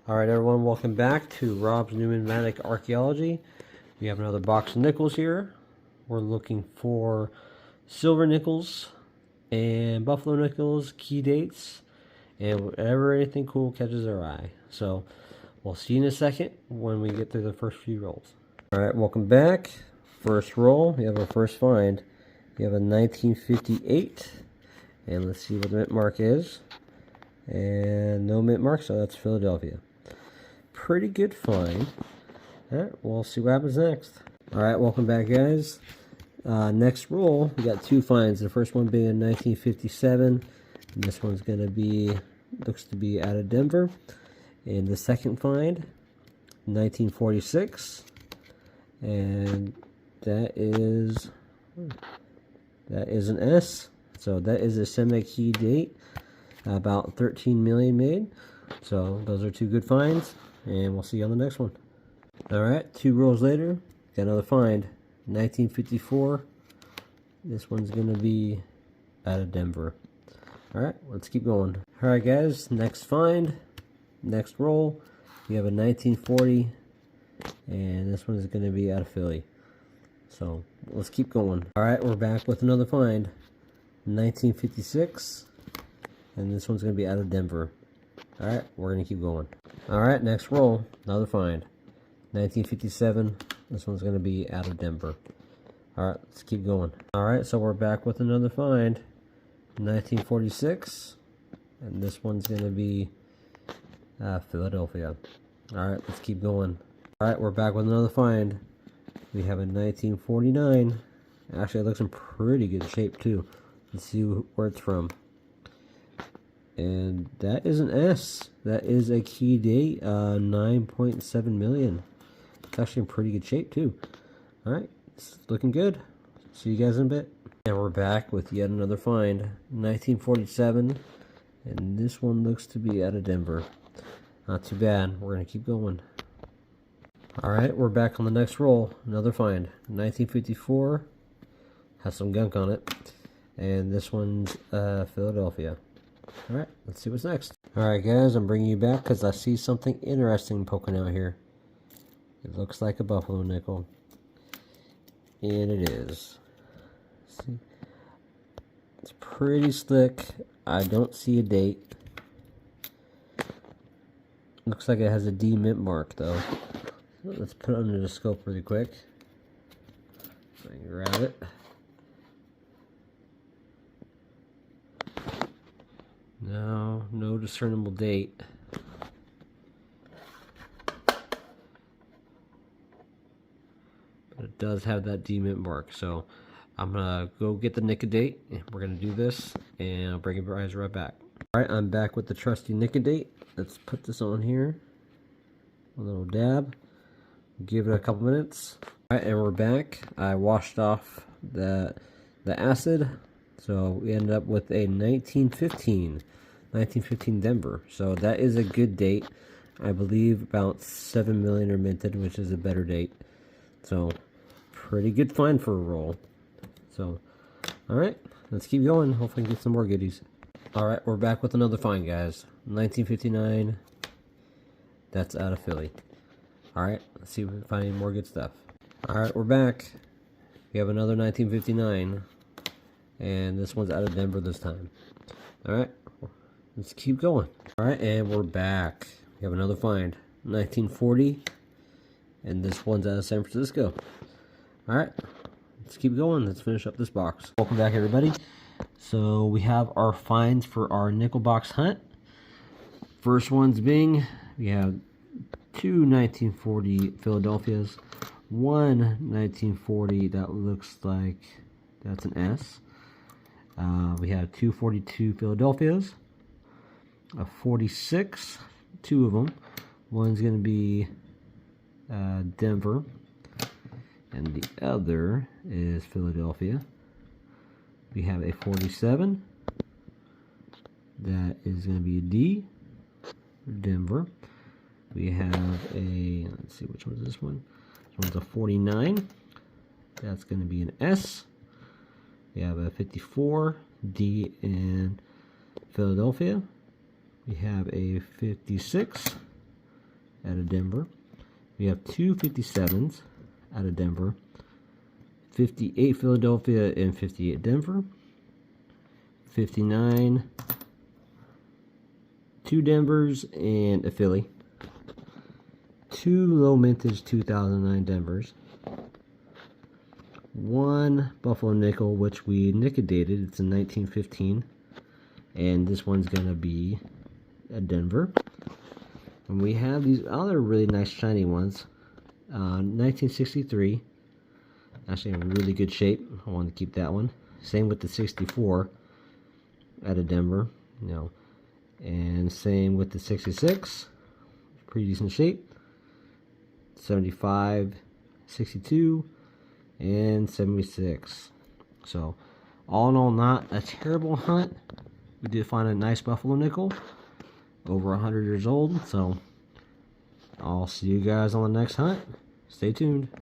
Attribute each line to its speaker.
Speaker 1: Alright everyone, welcome back to Rob's Numismatic Archaeology. We have another box of nickels here. We're looking for silver nickels and buffalo nickels, key dates, and whatever anything cool catches our eye. So we'll see you in a second when we get through the first few rolls. Alright, welcome back. First roll, we have our first find. We have a 1958, and let's see what the mint mark is. And no mint mark, so that's Philadelphia. Pretty good find. Alright, we'll see what happens next. Alright, welcome back guys. Next roll, we got two finds. The first one being 1957. And this one's gonna be, looks to be out of Denver. And the second find, 1946. And that is an S. So that is a semi-key date. About 13 million made. So those are two good finds. And we'll see you on the next one. Alright, two rolls later, got another find. 1954. This one's going to be out of Denver. Alright, let's keep going. Alright guys, next find. Next roll. We have a 1940. And this one's going to be out of Philly. So let's keep going. Alright, we're back with another find. 1956. And this one's going to be out of Denver. Alright, we're going to keep going. Alright, next roll, another find. 1957, this one's going to be out of Denver. Alright, let's keep going. Alright, so we're back with another find. 1946, and this one's going to be Philadelphia. Alright, let's keep going. Alright, we're back with another find. We have a 1949. Actually, it looks in pretty good shape too. Let's see where it's from. And that is an S. That is a key date, 9.7 million. It's actually in pretty good shape too. Alright, it's looking good. See you guys in a bit. And we're back with yet another find. 1947. And this one looks to be out of Denver. Not too bad. We're going to keep going. Alright, we're back on the next roll. Another find. 1954. Has some gunk on it. And this one's Philadelphia. Alright, let's see what's next. Alright guys, I'm bringing you back because I see something interesting poking out here. It looks like a buffalo nickel. And it is. See? It's pretty slick. I don't see a date. Looks like it has a D mint mark though. Let's put it under the scope really quick. So I can grab it. No discernible date. But it does have that D mint mark. So I'm gonna go get the nickel date. We're gonna do this and I'll bring you guys right back. Alright, I'm back with the trusty nickel date. Let's put this on here. A little dab. Give it a couple minutes. Alright, and we're back. I washed off the acid. So we ended up with a 1915 Denver. So that is a good date. I believe about 7 million are minted, which is a better date. So pretty good find for a roll. So alright, let's keep going. Hopefully get some more goodies. Alright, we're back with another find guys. 1959. That's out of Philly. Alright, let's see if we can find any more good stuff. Alright, we're back. We have another 1959. And this one's out of Denver this time. Alright, let's keep going. Alright, and we're back. We have another find. 1940. And this one's out of San Francisco. Alright, let's keep going. Let's finish up this box. Welcome back, everybody. So we have our finds for our nickel box hunt. First one's being, we have two 1940 Philadelphias. One 1940 that looks like that's an S. We have 242 Philadelphias, a 46, two of them. One's going to be Denver, and the other is Philadelphia. We have a 47. That is going to be a D, Denver. We have a, let's see, which one is this one? This one's a 49. That's going to be an S. We have a 54, D in Philadelphia. We have a 56, out of Denver. We have 2 57s out of Denver. 58 Philadelphia and 58 Denver. 59, 2 Denvers and a Philly. 2 low mintage 2009 Denvers. 1 Buffalo nickel, which we nickel-dated. It's a 1915. And this one's going to be a Denver. And we have these other really nice shiny ones. 1963. Actually in really good shape. I want to keep that one. Same with the 64 out of Denver. And same with the 66. Pretty decent shape. 75, 62, and 76. So, all in all, not a terrible hunt. We did find a nice buffalo nickel, over 100 years old. So, I'll see you guys on the next hunt. Stay tuned.